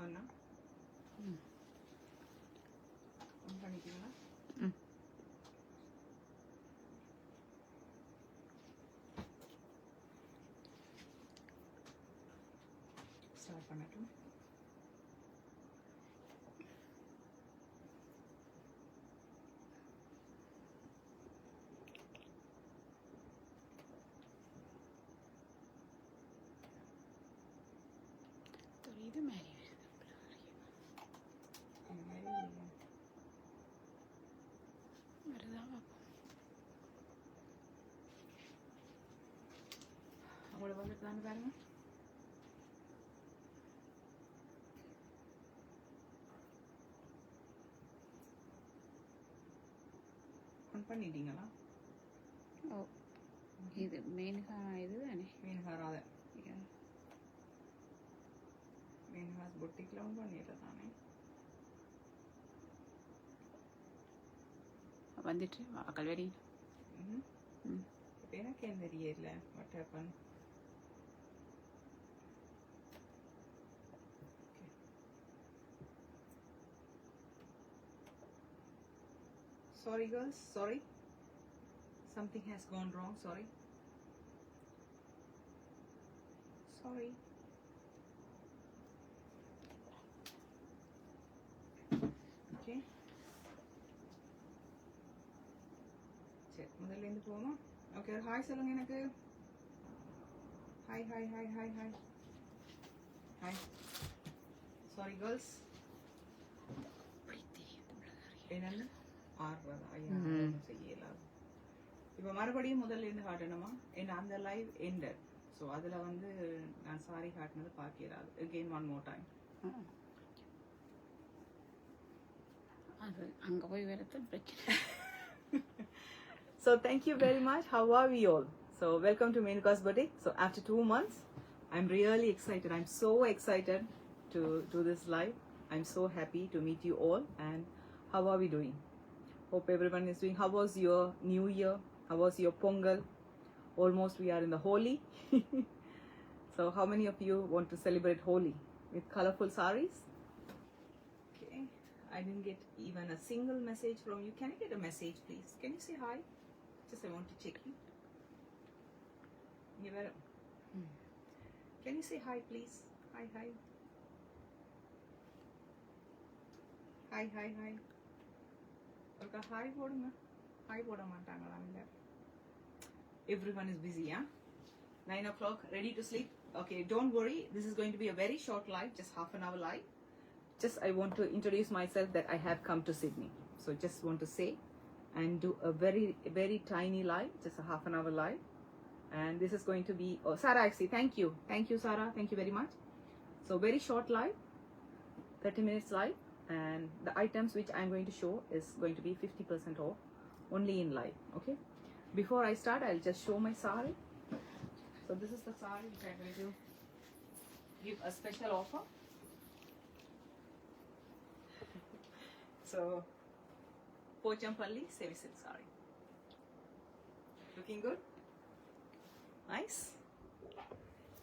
பண்ணா பண்ணிட்டீங்களா? ஸ்டார்ட் பண்ணட்டும். இது மாதிரி வருதா? உங்களோட வந்துட்டு தானே பாருங்க. ஆன் பண்ணிட்டீங்களா? ஓ, இது மேனுகா இது தானே? மேனுகா ராதா மேனுகாஸ் பொட்டிக்கில் ஆன் பண்ணிட்டு தானே வந்துட்டு கல்வெடி. இப்போ எனக்கு எந்த தெரியல what happen. Sorry girls, sorry. Something has gone wrong, sorry. Sorry. Okay. சரி முதல்ல இருந்து போவோமா? ஓகே ஹாய் சொல்லுங்க எனக்கு. Hi hi hi hi hi hi. Sorry girls. என்னன்னு ஆர்வம் ஐயா செய்யலாம். இப்போ மறுபடியும் முதல்ல இருந்து காட்டணுமா? என்ன அந்த லைவ் எண்டட். ஸோ அதில் வந்து நான் சாரி காட்டினது பார்க்கிறாது. again one more time. அது அங்கே போய் வரது பிரச்சனை. So thank you very much. How are we all? So welcome to Menuka's Boutique. So after 2 months, I'm really excited. I'm so excited to do this live. I'm so happy to meet you all. And how are we doing? Hope everyone is doing. How was your New Year? How was your Pongal? Almost we are in the Holi. So how many of you want to celebrate Holi with colorful saris? Okay. I didn't get even a single message from you. Can I get a message, please? Can you say hi? Just I want to check you. Can you say hi, please? Hi, hi. Hi, hi, hi. Okay, hi, போடுங்க. Hi போட மாட்டாங்களா இல்ல? Everyone is busy, huh? 9 o'clock, ready to sleep? Okay, don't worry. This is going to be a very short live, just half an hour live. Just I want to introduce myself that I have come to Sydney. So just want to say and do a very tiny live, just a half an hour live. And this is going to be, oh, Sarah, actually, thank you, Sarah, thank you very much. So very short live, 30 minutes live, and the items which I'm going to show is going to be 50% off only in live. Okay, before I start, I'll just show my sari. So this is the sari which I'm going to give a special offer. So Pochampalli Sevi silk sari, looking good. Nice.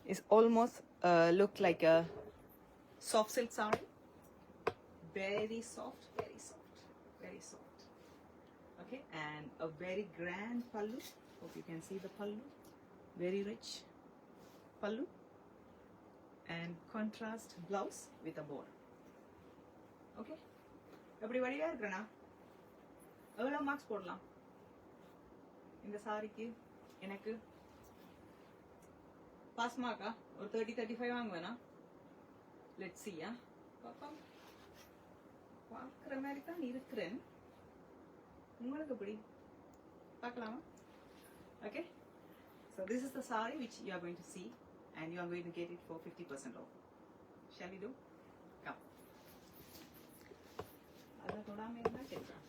It's almost look like a soft silk saree. Very soft, very soft, very soft. Okay, and a very grand pallu. Hope you can see the pallu. Very rich pallu. And contrast blouse with a border. Okay. Everybody here, Grana. எவ்வளோ marks போடலாம் இந்த சாரிக்கு? எனக்கு pass மார்க்கா ஒரு 30-35 வாங்குவேனா? Let's see. பாப்பா பார்க்குற மாதிரி தான் இருக்கிறேன். உங்களுக்கு எப்படி பார்க்கலாமா? Okay. So this is the sari which you are going to see and you are going to get it for 50% off. Shall we do? Come. அதை தொடாமல் இருந்தால் கேட்குறேன்.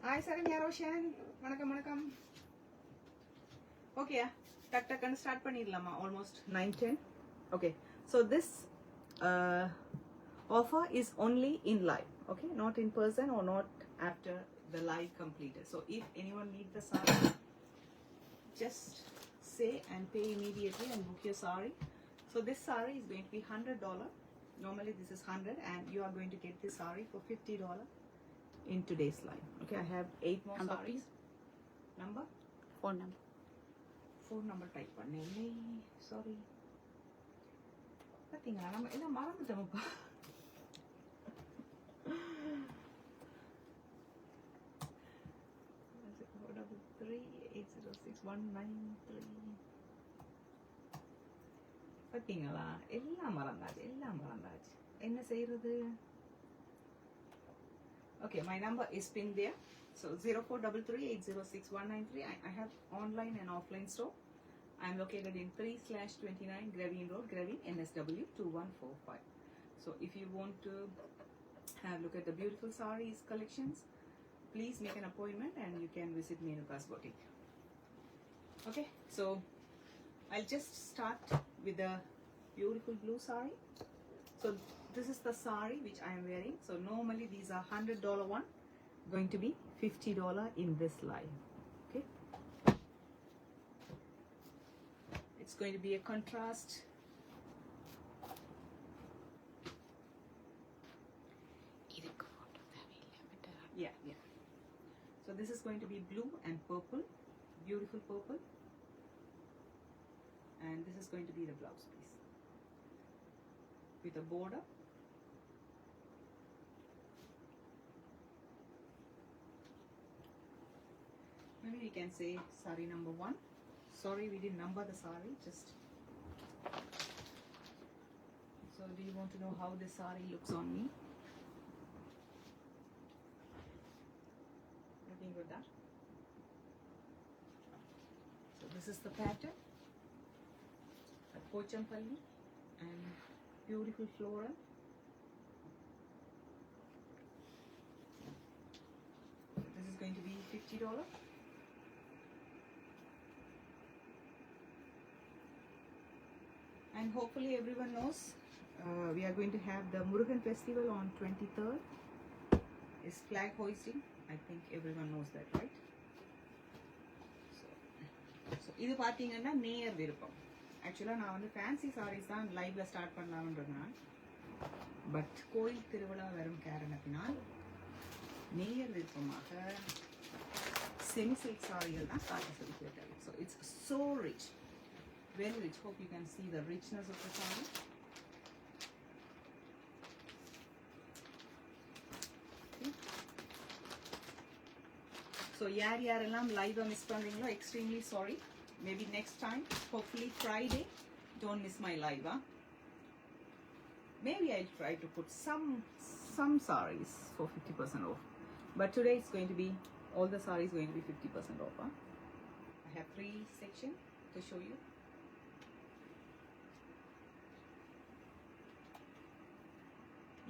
Hi Saranya Roshan, வணக்கம் வணக்கம். Okay, டக்குன்னு ஸ்டார்ட் பண்ணிடலாமா? Almost 9:10. Okay, so this offer is only in live, okay, not in person or not after the live completed. So if anyone needs the sari, just say and pay immediately and book your sari. So this saree is going to be $100. Normally this is 100, and you are going to get this saree for $50 in today's live. Okay, I have 8 more Number, sarees. Number? Phone number. Phone number type பண்ணேனே. Sorry. பாத்தீங்களா நம்ம எல்லாம் மறந்துட்டோம்ப்பா. Is it 433-806-193? பாத்தீங்களா எல்லாம் மறந்தாச்சு. என்ன செய்யறது? Okay, my number is pinned there. So 0433-806-193. I have online and offline store. I am located in 3/29 Graveen Road, Graveen, NSW 2145. So if you want to have a look at the beautiful sarees collections, please make an appointment and you can visit Menuka's boutique. Okay, so I'll just start with the beautiful blue saree. So this is the saree which I am wearing. So normally these are $100 one, going to be $50 in this line. Okay, it's going to be a contrast. Yeah. So this is going to be blue and purple, beautiful purple, and this is going to be the blouse piece with a border. Maybe we can say saree number 1. Sorry, we didn't number the saree, just. So do you want to know how this saree looks on me? Looking good, that. So this is the pattern, a pochampalli and beautiful floral. This is going to be $50. And hopefully everyone knows we are going to have the Murugan festival on 23rd. Is flag hoisting. I think everyone knows that, right? So இது பாத்தீங்கன்னா நேயர் விருப்பம். ஆக்சுவலா நான் வந்து fancy saris தான் லைவ்ல start பண்ணலாம்ன்றதுனால, but கோயில் திருவிழா வரும் காரணத்தினால் நேயர் விருப்பமாக செமி சில்க் சாரிகள் தான் காட்ட சொல்லி கேட்டாங்க. So it's so rich, very rich. Hope you can see the richness of the saree. Okay. So யாரெல்லாம் லைவ் மிஸ் பண்றீங்களோ extremely sorry. Maybe next time, hopefully Friday, don't miss my live. Maybe I'll try to put some sarees for 50% off. But today it's going to be, all the sarees going to be 50% off. I have 3 sections to show you.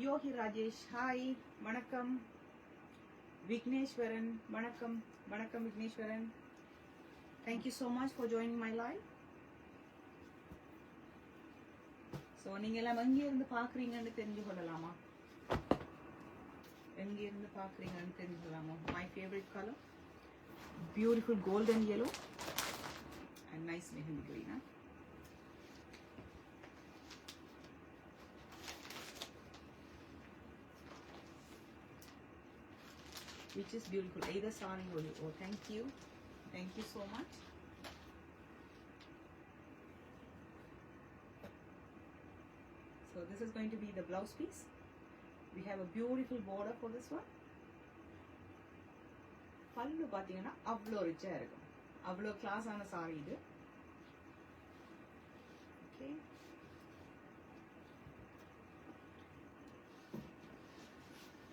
Yogi Rajesh, hi, Vanakkam. Vigneshwaran, Vanakkam, Vigneshwaran. Thank you so much for joining my live. So நீங்க எல்லாம் எங்க இருந்து பாக்குறீங்கன்னு தெரிஞ்சு கொள்ளலாமா? எங்க இருந்து பாக்குறீங்கன்னு தெரிஞ்சு கொள்ளலாமா? My favorite color, beautiful golden yellow and nice mehndi green. Which is beautiful. Either saree or you. Oh, thank you so much. So this is going to be the blouse piece. We have a beautiful border for this one. பல்லு பாத்தீங்கன்னா அவ்வளோ ரிச்சா இருக்கும், அவ்வளோ கிளாஸான saree இது. Okay,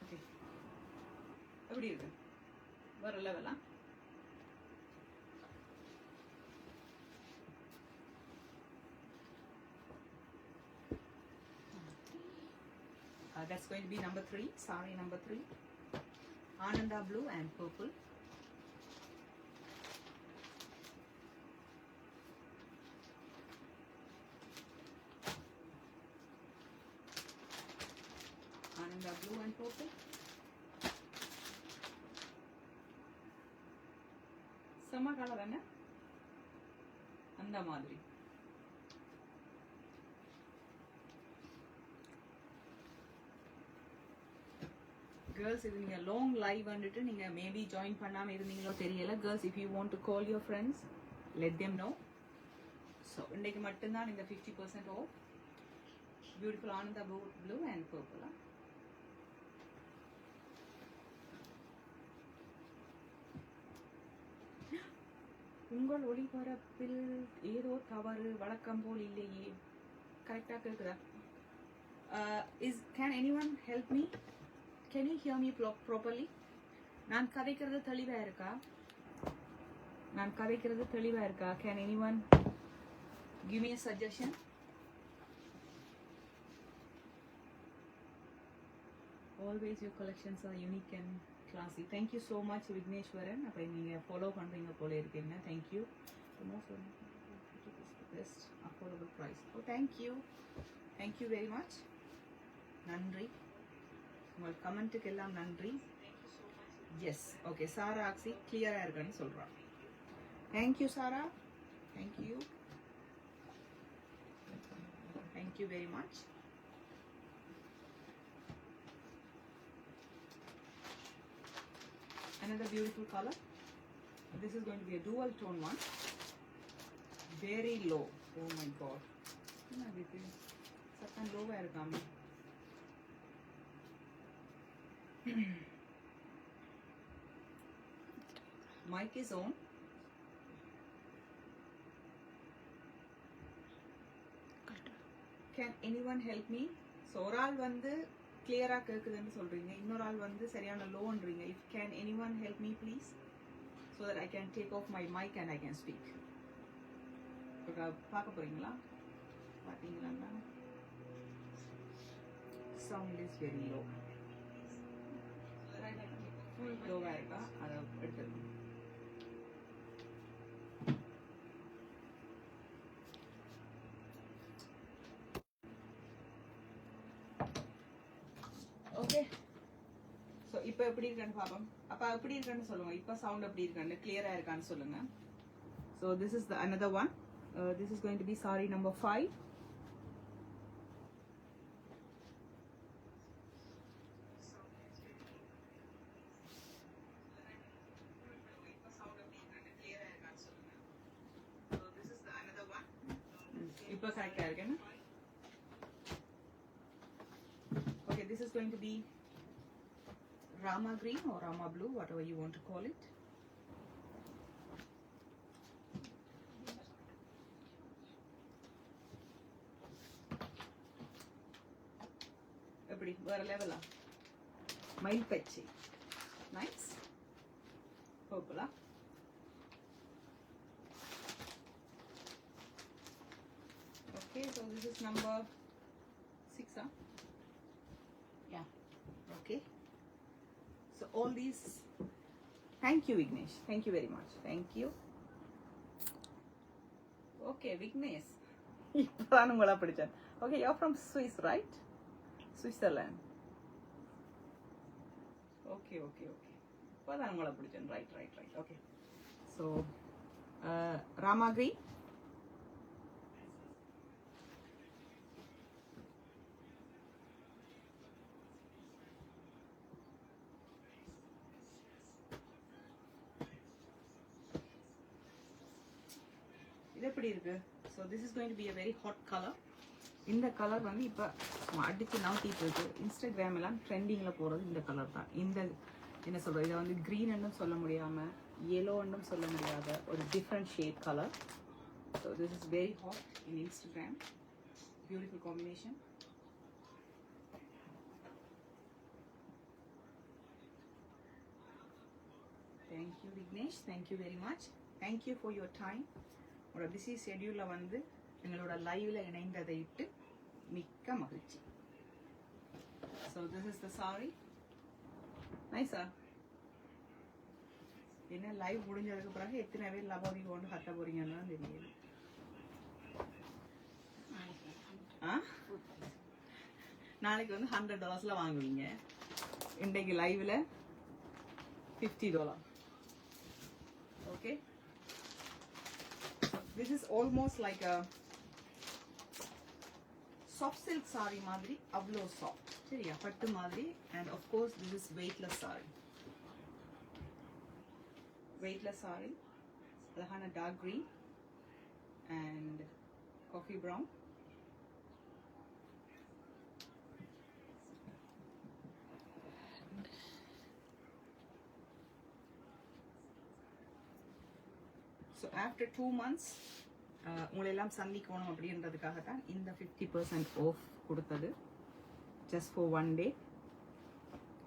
okay, எப்படி இருக்கு? வேற லெவலா? That's going to be number 3, saree number 3. Ananda blue and purple. Ananda blue and purple. Sama color என்ன? அந்த மாதிரி. கேர்ள்ஸ் இது நீங்கள் லாங் லைவ் வந்துட்டு நீங்கள் மேபி ஜாயின் பண்ணாமல் இருந்தீங்களோ தெரியல. Girls if you want to call your friends let them know. So இன்றைக்கு மட்டும்தான் இந்த 50% off beautiful Ananda blue and பர்பிளா. உங்கள் ஒளிபரப்பில் ஏதோ தவறு வழக்கம் போல் இல்லையே. கரெக்டாக கேட்குதா? Can anyone help me? Can you hear me properly? நான் கதைக்கிறது தெளிவா இருக்கா? Can anyone give me a suggestion? Always your collections are unique and classy. Thank you so much Vigneshwaran. அப்ப நீங்க ஃபாலோ பண்றீங்க போல இருக்கீங்க. Thank you. The most best affordable price. Oh, thank you. Thank you very much. நன்றி. உங்கள் கமெண்ட்டுக்கு எல்லாம் நன்றி. S okay. சாரா ஆக்சி கிளியராக இருக்கான்னு சொல்கிறான். Thank you Sarah. Thank you. Thank you very much. Another beautiful color. This is going to be a dual tone one. Very low. Oh my god. என்ன இது? சத்தம் லோவாக இருக்காம. Mic is on. Can anyone help me? So ஒரு ஆள் வந்து கிளியரா கேக்குதுன்னு சொல்றீங்க, இன்னொரு ஆள் வந்து சரியான லோன்றீங்க. If can anyone help me please so that I can take off my mic and I can speak. பார்க்க போறீங்களா? பாத்தீங்களா? Sound is very low. Full low-ஆ இருக்கா? அதை எடுத்துருங்க. ஓகே. ஸோ இப்போ எப்படி இருக்கான்னு பார்ப்போம். அப்போ எப்படி இருக்கான்னு சொல்லுங்க. இப்போ சவுண்ட் எப்படி இருக்கான்னு கிளியராக இருக்கான்னு சொல்லுங்க. So this is another one. This is going to be saree number 5. இப்போ கரெக்டாக இருக்கேன்னு. Okay, this is going to be Rama green or Rama blue, whatever you want to call it. எப்படி வேற லெவலா? மயில் பச்சை. Nice. பர்பிளா? Okay, so this is number 6, huh? Yeah. Okay. So all these. Thank you, Vignesh. Thank you very much. Thank you. Okay, Vignesh. இப்பதான் உங்களா படிச்சேன். Okay, you're from Swiss, right? Switzerland. Okay. இப்பதான் உங்களா படிச்சேன். Right. Okay. So, Rama green. இது எப்படி இருக்கு? So this is going to be a very hot colour. இந்த கலர் வந்து இப்போ அடித்து நவுத்திட்டு இருக்கு. இன்ஸ்டாகிராம் எல்லாம் ட்ரெண்டிங்கில் போகிறது இந்த கலர் தான். இந்த என்ன சொல்கிறது, இதை வந்து க்ரீன்னும் சொல்ல முடியாமல் yellow-ன்னும் சொல்ல முடியாத ஒரு different shade colour. So this is very hot in Instagram. Beautiful combination. Thank you Vignesh. Thank you very much. Thank you for your time. உங்களோட பிஸி ஷெட்யூலில் வந்து எங்களோட லைவில் இணைந்ததை இட்டு மிக்க மகிழ்ச்சி. So this is the sorry. நைஸா? என்ன லைவ் முடிஞ்சதுக்கு பிறகு எத்தனை பேர் லபாவி கொண்டு கத்த போறீங்கன்னு தான் தெரியுது. நாளைக்கு வந்து $100 வாங்குவீங்க. இன்றைக்கு லைவ்ல $50. Okay. This is almost like a soft silk sari மாதிரி அவ்வளோ சாஃப்ட். சரியா, பட்டு மாதிரி. And of course this is weightless sari. Weightless sari, அழகான dark green and coffee brown. So after 2 months உங்களை எல்லாம் சந்திக்கணும் அப்படின்றதுக்காக தான் இந்த 50% ஆஃப் கொடுத்தது, just for 1 day.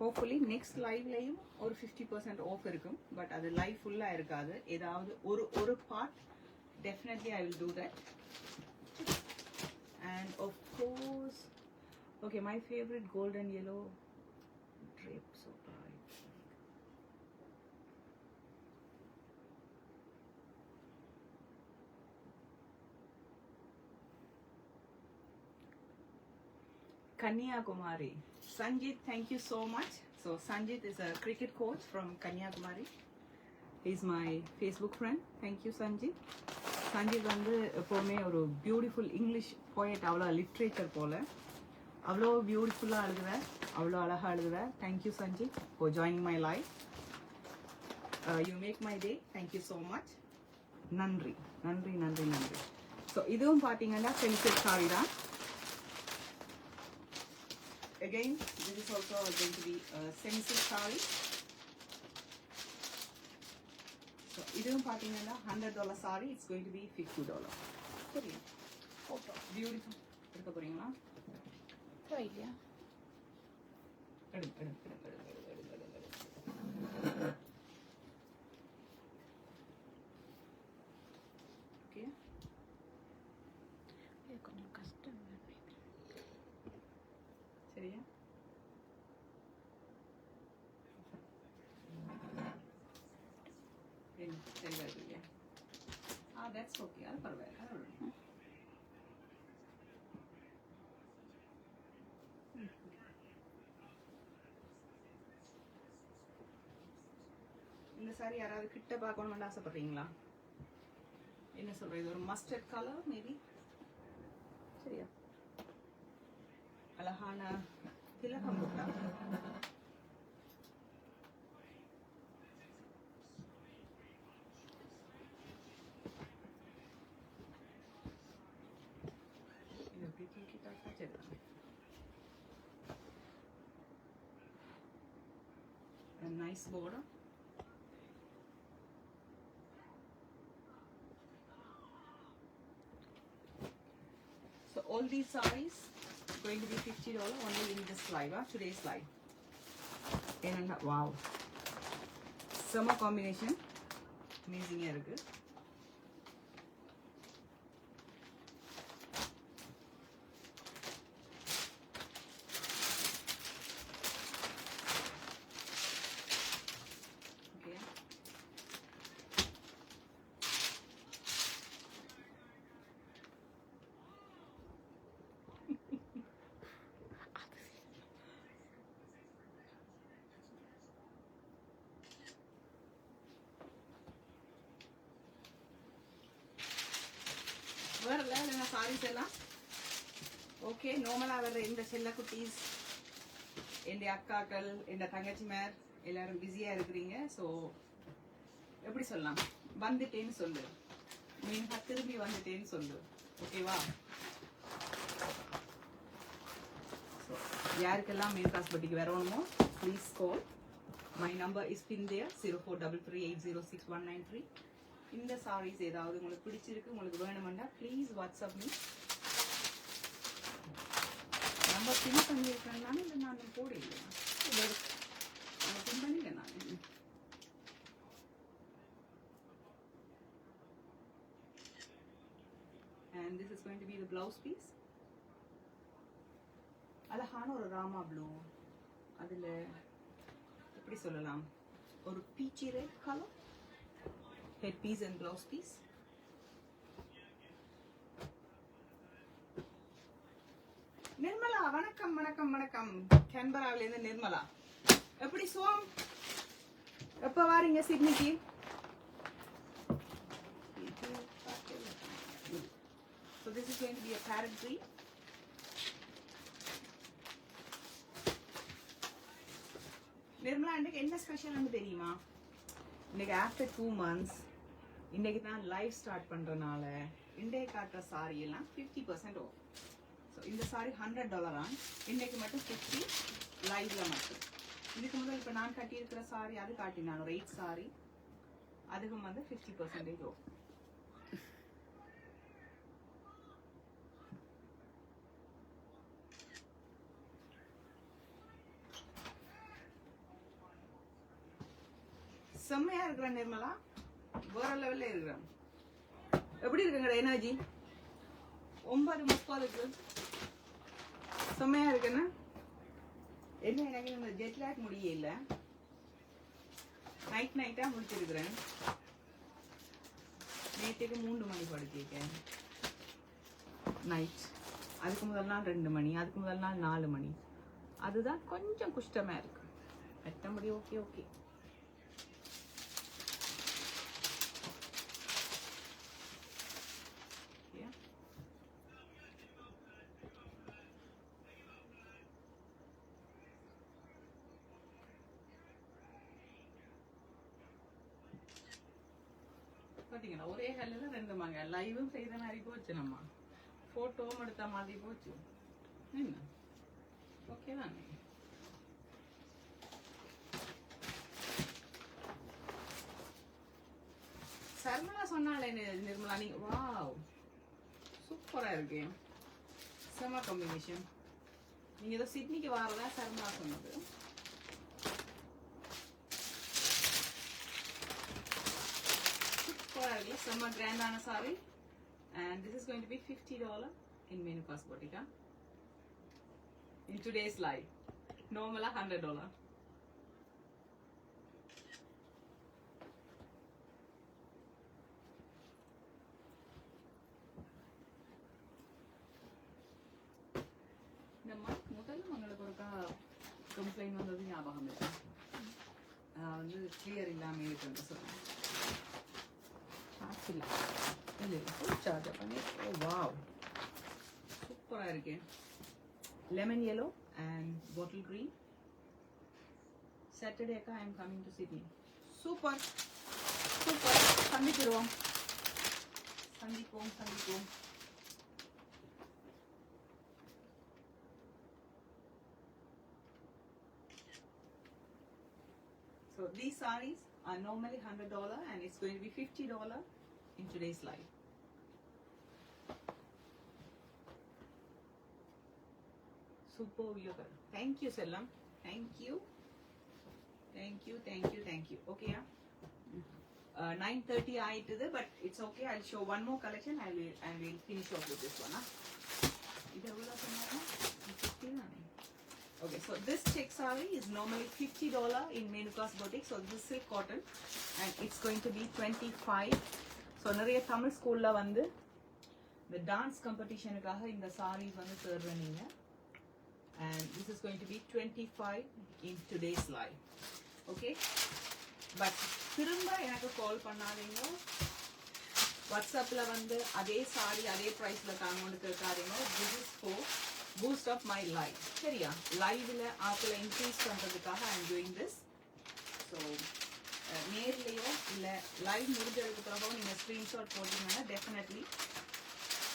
Hopefully next லைவ்லையும் ஒரு 50% ஆஃப் இருக்கும். பட் அது லைவ் ஃபுல்லாக இருக்காது. ஏதாவது ஒரு part definitely I will do that. And of course okay, my favourite golden yellow drape. So bright. Kanyakumari. Sanjit, thank you so much. So Sanjit is a cricket coach from Kanyakumari. He's my Facebook friend. Thank you, Sanjit. Sanjit வந்து எப்போவுமே ஒரு beautiful English poet, அவ்வளோ literature போல் அவ்வளோ பியூட்டிஃபுல்லாக எழுதுவேன், அவ்வளோ அழகாக எழுதுவேன். Thank you Sanjit for joining my life. You make my day. Thank you so much. நன்றி நன்றி நன்றி நன்றி. ஸோ இதுவும் பார்த்தீங்கன்னா பென்சில் சாரி தான். Again, this is also going to be a semi-silk saree. So, இதுவும் பார்த்தீங்கன்னா $100 saree. It's going to be $50. சரியா? Beautiful. எடுக்க போறீங்களா? இல்லையா? எடுங்க. Okay. இது கொஞ்சம் கஷ்டம். சரியா? சரி வருது இல்லையா? that's okay. அது பரவாயில்ல. இந்த சாரி யாராவது கிட்ட பார்க்கணும்னு ஆசைப்படுறீங்களா? என்ன சொல்ற, இது ஒரு மஸ்டர்ட் கலர் மேபி. சரியா, அழகான திலகம் புட்டா. A nice border. So all these sarees going to be $50 only in this live, today's live. And wow, summer combination, amazing irukku. வரல இல்லைன்னா சாரீஸ் எல்லாம் ஓகே. நார்மலாக வர்ற இந்த செல்ல குட்டீஸ், என் அக்காக்கள், என் தங்கச்சிமார் எல்லாரும் பிஸியாக இருக்கிறீங்க. ஸோ எப்படி சொல்லலாம், வந்துட்டேன்னு சொல்லு, மீன்ஹா திரும்பி வந்துட்டேன்னு சொல்லு. ஓகேவா? ஸோ யாருக்கெல்லாம் மீன்காஸ் பட்டிக்கு வரணுமோ please call. My number is pin there 0433806193. இந்த சாரீஸ் ஏதாவது உங்களுக்கு பிடிச்சிருக்கு, உங்களுக்கு வேணுமெண்டா please WhatsApp me. Number pin பண்ணியிருக்கேன் நான், இல்லை நான் போட இல்லையா, பின் பண்ணிட்டேன் நான். And this is going to be the blouse piece. அழகான ஒரு ராமா ப்ளூ, அதில் எப்படி சொல்லலாம், ஒரு peachy red colour head piece and blouse piece. Nirmala வணக்கம் வணக்கம் வணக்கம். கேன்பராவில இருந்து நிர்மலா. எப்படி சோம், எப்ப வாரீங்க சிட்னிக்கு? So this is going to be a parrot green. Nirmala இன்னைக்கு என்ன ஸ்பெஷல்னு தெரியுமா? இன்னைக்கு ஆஃப்டர் 2 months இன்னைக்கு தான் லைவ் ஸ்டார்ட் பண்றனால இன்றைய காட்டுற சாரி எல்லாம் 50% ஆஃப். ஸோ இந்த சாரி $100 இன்னைக்கு மட்டும் 50 லைவ்ல மட்டும். இதுக்கு முதல் இப்போ நான் கட்டியிருக்கிற சாரி அது காட்டினான் ஒரு 8 சாரி, அதுக்கும் வந்து 50% ஆஃப். செம்மையா இருக்கிற நிர்மலா, வேற லெவல்ல இருக்கிறேன். எப்படி இருக்குங்க எனர்ஜி? 9:30 செம்மையா இருக்குன்னு என்ன எனக்கு இந்த ஜெட் லேக் முடிய இல்ல. நைட்டா முடிச்சிருக்கிறேன். நேற்றுக்கு 3 மணி படுத்திருக்கேன் நைட். அதுக்கு முதல் நாள் 2 மணி, அதுக்கு முதல் நாள் 4 மணி. அதுதான் கொஞ்சம் கஷ்டமா இருக்கு. மற்றபடி ஓகே ஓகே. பாத்தீங்களா, ஒரே கல்லுல 2 மங்க. லைவும் செய்த மாதிரி போச்சு, நம்ம போட்டோவும் எடுத்த மாதிரி போச்சு. என்ன ஓகே தானே? சர்மலா சொன்னாலே நிர்மலா, நீங்க வாவ் சூப்பரா இருக்கு, செம காம்பினேஷன். நீங்க ஏதோ சிட்னிக்கு வரதா சர்மலா சொன்னது. Summer grand on a saree, and this is going to be $50 in Menukas Botica in today's live. Normally $100. நம்ம முதல்ல உங்களுக்கு ஒரு கம்ப்ளைண்ட் வந்தது ஞாபகம் இருக்கு. வந்து கிளியர் இல்லாமல் இருக்குன்னு சொல்லுங்க. சூப்பரா இருக்கு. Lemon yellow and bottle green. Saturday I am coming to Sydney. Super super. சந்திக்கிறோம். So these sarees are normally $100 and it's going to be $50 in today's live. Super yoga. Thank you, Sellam. Thank you. Okay, yeah. 9:30 ஆயிட்டுது, but it's okay. I'll show one more collection and we'll finish off with this one. இது எவ்வளவு சொன்னாங்க? 50 தானே? Okay, so this check saree is normally $50 in Menukas Boutique. So this is silk cotton and it's going to be 25. So நிறைய தமிழ் ஸ்கூல்ல வந்து இந்த dance காம்படிஷனுக்காக இந்த sarees வந்து தேர்றீங்க. And this is going to be 25 in today's live. Okay? But திரும்ப எனக்கு கால் பண்ணாதீங்க. வாட்ஸ்அப்ல வந்து அதே சாரி அதே பிரைஸ்ல தாங்கன்னு கேட்காதீங்க. This is for boost of my live. சரியா? லைவ்ல ஆப்ல இன்க்ரீஸ் பண்றதுக்காக I am doing this. So நேர்லயோ இல்ல லைவ் முடிஞ்சதுக்கு அப்புறம் நீங்க ஸ்கிரீன்ஷாட் போட்டீங்கன்னா டெஃபினெட்லி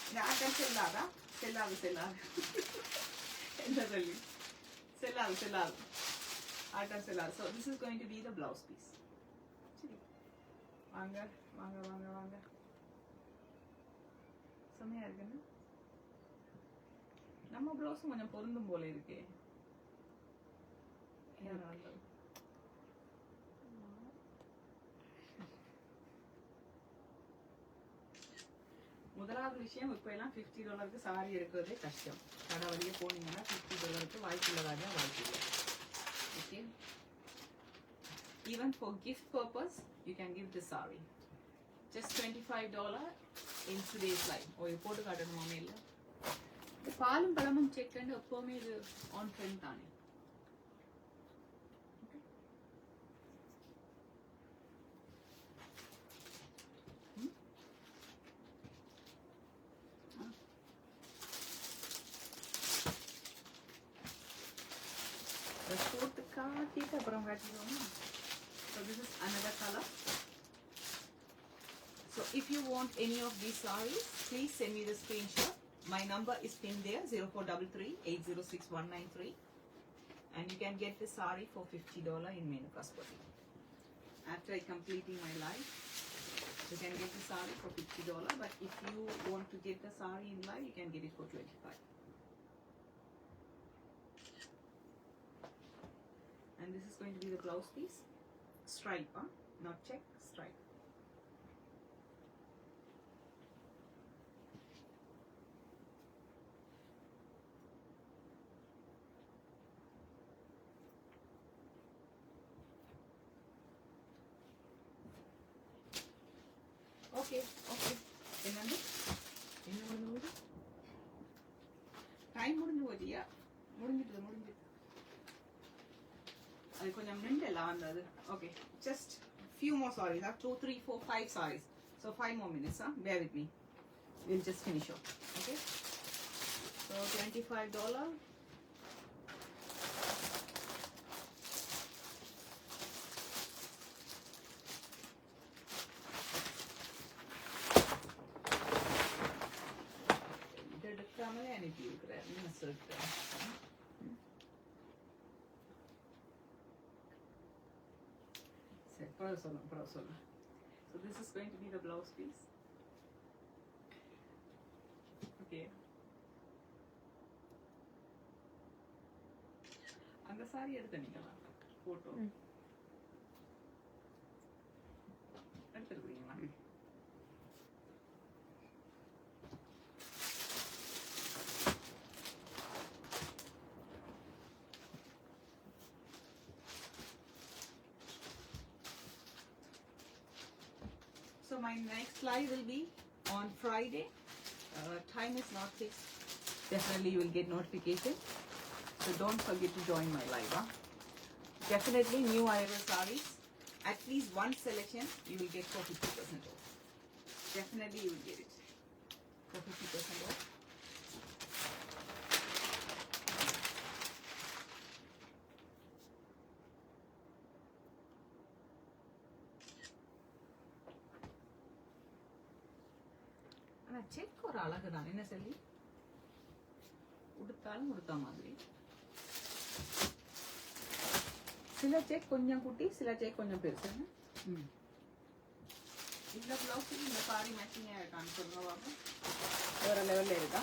இந்த ஆட்டம் செல்லாது என்ன சொல்லி செல்லாது ஆட்டம் செல்லாது. So this is going to be the blouse piece. சரி, வாங்க செம்மையா இருக்குன்னு நம்ம ப்ளவுஸும் கொஞ்சம் பொருந்தும் போல இருக்கே. முதலாவது விஷயம், இப்ப எல்லாம் $50 சாரி எடுக்கிறதே கஷ்டம். கடை வழியே போனீங்கன்னா $50 வாய்ப்புள்ளதாக வாய்ப்பில்லை. Okay, even for gift purpose you can give this saree just $25 in today's live. ஓ, இது போட்டு காட்டணுமாமே இல்லை. இது பாலும் பழமும் செக் பண்ணி எப்பவுமே இது ஆன் ட்ரெண்ட் தானே. காட்டிட்டு அப்புறம் காட்டிடுவோம். So this is another color. So if you want any of these sarees, please send me the screenshot. My number is pinned there, 0433-806-193. And you can get the saree for $50 in Menukaspati. After completing my live, you can get the saree for $50. But if you want to get the saree in live, you can get it for $25. And this is going to be the blouse piece. Stripe, huh? Not check, stripe. Okay, okay. என்னது என்ன முடிஞ்சு time முடிஞ்சு போதியா முடிஞ்சிட்டு அது கொஞ்சம் நின்றலாம் வந்தது. Okay, just few more sarees. I have 2, 3, 4, 5 sarees. So 5 more minutes, huh? Bear with me. We'll just finish off. Okay. So $25. எடுக்காமலே அனுப்பி இருக்கிறார். என்ன சொல்றேன்? சரி, அப்புறம் சொல்லுங்க. So this is going to be the blouse piece. Okay. அந்த சாரி எடுத்துனீங்களா? Photo எடுத்துருக்கீங்களா? So my next live will be on Friday. Time is not fixed. Definitely you will get notification. So don't forget to join my live. Huh? Definitely new arrival sarees. At least one selection you will get for 50% off. Definitely you will get it for 50% off. Check ஒரு அழகு தான். என்ன சொல்லி உடுத்தாலும் உடுத்த மாதிரி. சில check கொஞ்சம் குட்டி, சில செக் கொஞ்சம் பெருசு. இந்த பிளவுஸ் இந்த சாரி மேட்சிங்கா இருக்கான்னு சொல்லுவாங்க. வேற லெவல்ல இருக்கா.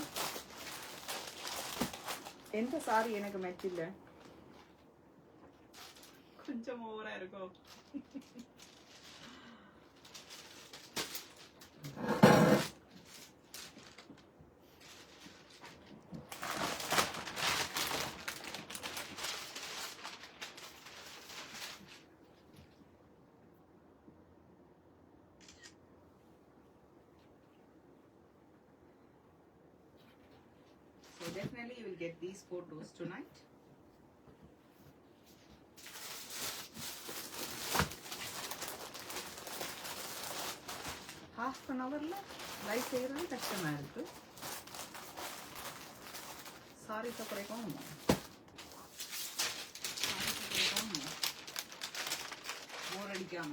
எந்த சாரி எனக்கு மேட்ச் இல்ல, கொஞ்சம் ஓவரா இருக்கும். So definitely you will get these photos tonight. Half an hour la live செய்யறது கஷ்டமா இருக்கு. சாரி தப்பறைக்கும் போர் அடிக்காம.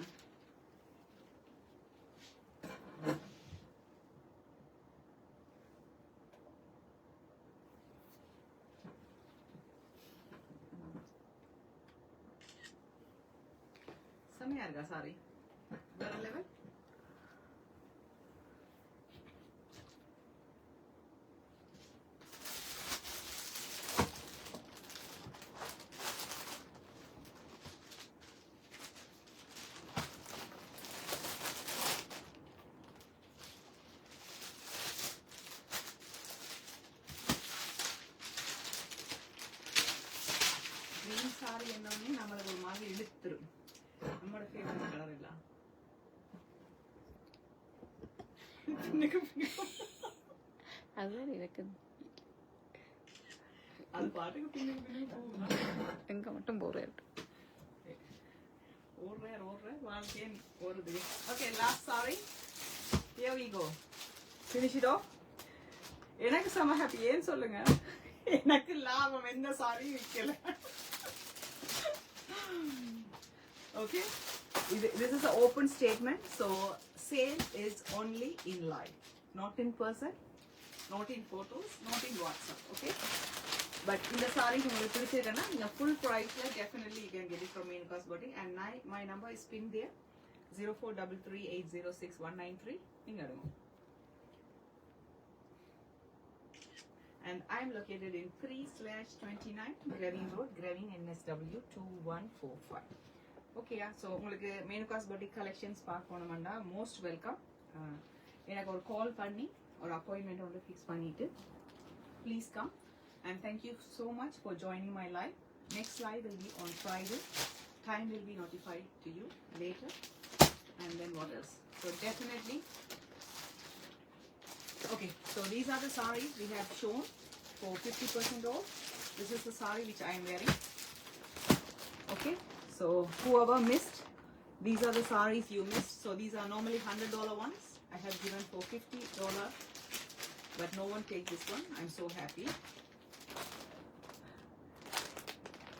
செமையா இருக்கா சாரி, வேற லெவல். கிரீன் சாரி என்னன்னு நம்மளுக்கு ஒரு மாதிரி இழுத்துரும். நம்மளோட ஃபேவரட் கலர் இல்ல. அதுதான் எனக்கு அது பாட்டுக்கு பின்னாடி எங்க மட்டும் போறேன். ஓடுற வாழ்க்கையே ஓடுது. Okay, last sorry. Here we go. Finish it off. எனக்கு செம ஹாப்பி. ஏன் சொல்லுங்க, எனக்கு லாபம் எந்த sorry விற்கல. Okay, this is an open statement. So sale is only in live, not in person, not in photos, not in WhatsApp. Okay, but in the saree உங்களுக்கு பிடிச்சிருக்குன்னா நீங்க full priceல definitely you can get it from Menuka's Boutique, and my number is pinned there, 0433806193. நீங்க எடுங்க. And I'm located in 3/29 Graving Road, Graving, NSW 2145. Okay, so உங்களுக்கு Menuka's Boutique collections பார்க்கணும்னா most welcome. எனக்கு ஒரு கால் பண்ணி ஒரு அப்பாயின்மெண்ட் வந்து fix பண்ணிட்டு please come, and thank you so much for joining my live. Next live will be on Friday. Time will be notified to you later. And then what else? So definitely. Okay, so these are the sarees we have shown for 50% off. This is the saree which I am wearing. Okay, so whoever missed, these are the sarees you missed. So these are normally $100 ones. I have given for $50, but no one take this one. I'm so happy.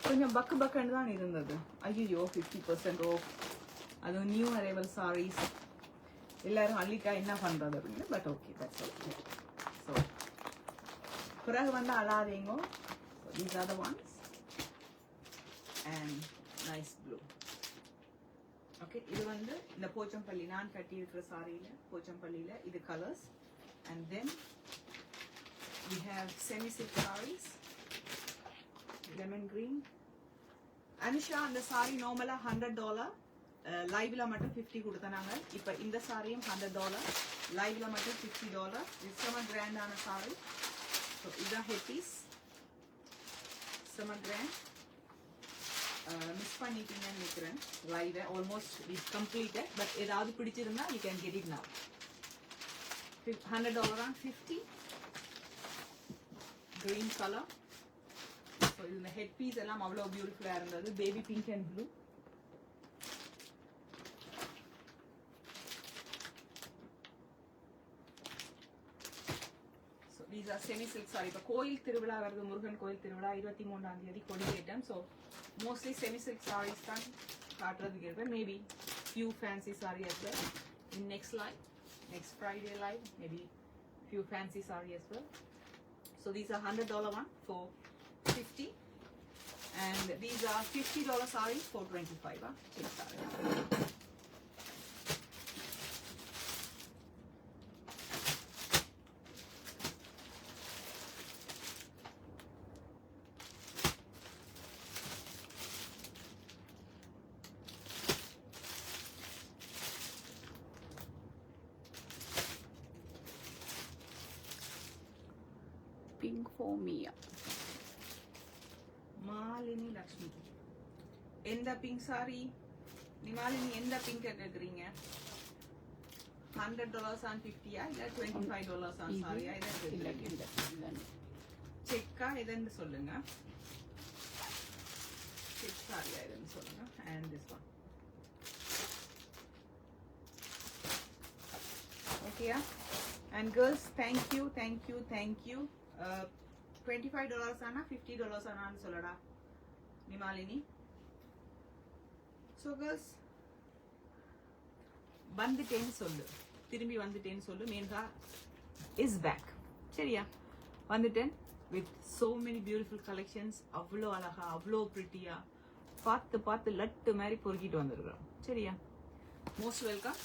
கொஞ்சம் பக்கு பக்குன்னு தான் இருந்தது. ஐயோ 50% off, அது new arrival sarees, எல்லாரும் அள்ளிட்டா என்ன பண்றது அப்படின்னு. But okay, that's okay. So பிறகு வந்து அழாதீங்க. These are the ones and nice blue. Okay, இது வந்து இந்த போச்சம்பள்ளி நான் கட்டி இருக்கிற சாரியில போச்சம்பள்ளியில இது colours. And then we have semi silk sarees, lemon green. Anusha, அந்த சாரி நார்மலா $100, லைவ்ல மட்டும் 50 கொடுத்தாங்க. இப்போ இந்த சாரியும் $100, லைவ்ல மட்டும் $50. இது செம கிராண்டான சாரி. ஸோ இதுதான் ஹெட் பீஸ், செம கிராண்ட். மிஸ் பண்ணிட்டீங்கன்னு நினைக்கிறேன். Live almost is completed. But ஏதாவது பிடிச்சிருந்தா you can get it now. $100 தான் 50 green color. ஸோ இந்த ஹெட் பீஸ் எல்லாம் அவ்வளோ பியூட்டிஃபுல்லாக இருந்தது. Baby pink and blue. So these are semi silk saree. இப்போ கோயில் திருவிழா வருது, முருகன் கோயில் திருவிழா 23ஆம் தேதி கொடியேற்றம். So mostly semi silk sarees தான் காட்டுறதுக்கு இருப்பேன். Maybe few fancy saree as well in next live, next Friday live, maybe few fancy saree as well. So these are $100 one for 50, and these are $50 sarees for 25. Pink for Mia. Malini Lakshmi, எந்த pink sorry Nimalini, எந்த pink கேக்குறீங்க? $100 and 50 இல்ல $25 and சாரியா? செக்கா எதுன்னு சொல்லுங்க. Check சாரியா எதுன்னு சொல்லுங்க. and this one. Okay, and girls, thank you. $25 ஆனா $50 ஆனான்னு சொல்லடா நிமாலினி. So girls, வந்துட்டேன்னு சொல்லு, திரும்பி வந்துட்டேன்னு சொல்லு. மேன்கா is back. சரியா? வந்துட்டேன் with so many beautiful collections. அவ்வளோ அழகா, அவ்வளோ பிரிட்டியா, பார்த்து லட்டு மாதிரி பொறுக்கிட்டு வந்துருக்கிறோம். சரியா? Most welcome.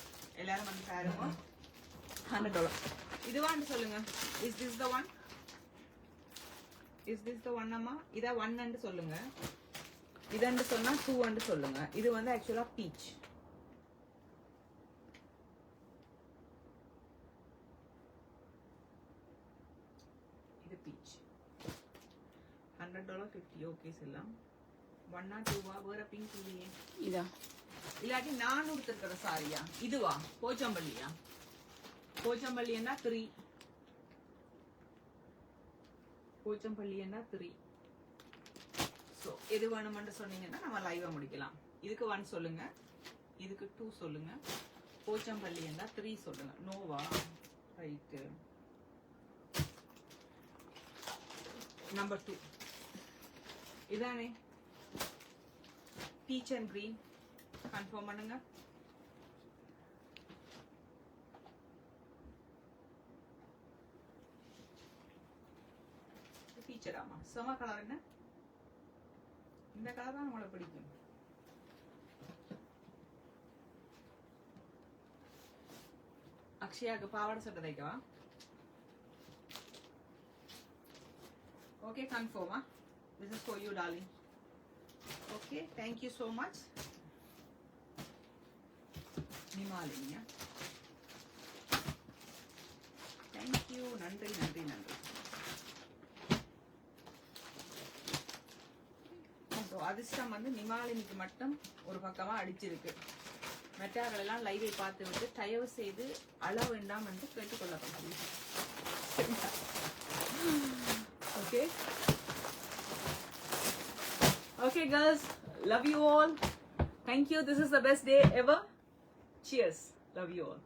எல்லாரும் வந்து பாருங்க. $100. இதுவான்னு சொல்லுங்க. is this the one? Is this the one amma? இதா 1 ன்னு சொல்லுங்க. இதன்னு சொன்னா 2 ன்னு சொல்லுங்க. இது வந்து ஆக்சுவலா பீச். இது பீச். $100 50 ஓகே சொல்லலாம். 1 ஆ 2 ஆ? வேற பிங்க் இல்லையே. இதா இல்லாட்டி நான் உடுத்திருக்கிற சாரியா? இதுவா? போச்சம்பள்ளியா? போச்சம்பள்ளி என்ன 3. போச்சம்பள்ளி என்ன 3. ஸோ எது வேணுமென்று சொன்னீங்கன்னா நம்ம லைவா முடிக்கலாம். இதுக்கு 1 சொல்லுங்க, இதுக்கு 2 சொல்லுங்க. போச்சம்பள்ளி என்ன 3 சொல்லுங்க. நோவா? ரைட்டு. நம்பர் 2 இதானே? பீச் அண்ட் green கன்ஃபார்ம் பண்ணுங்க. பீச்சராமா செம கலர். என்ன இந்த கலர் தான் உங்களுக்கு பிடிக்கும். அக்ஷயாக்கு பாவாடை சட்டை தைக்கவா? Okay, confirm. This is for you, darling. Okay, thank you so much. Nimalinia. Thank you. Nandri, nandri, nandri. So, அதிர்ஷ்டம் வந்து நிமாலினிக்கு மட்டும் ஒரு பக்கமா அடிச்சிருக்கு. மெட்டார்கள் எல்லாம் லைவை பார்த்து விட்டு தயவு செய்து அழ வேண்டாம் என்று கேட்டுக்கொள்ளப்படுகிறது. Okay. Okay, girls. Love you all. Thank you. This is the best day ever. Cheers. Love you all.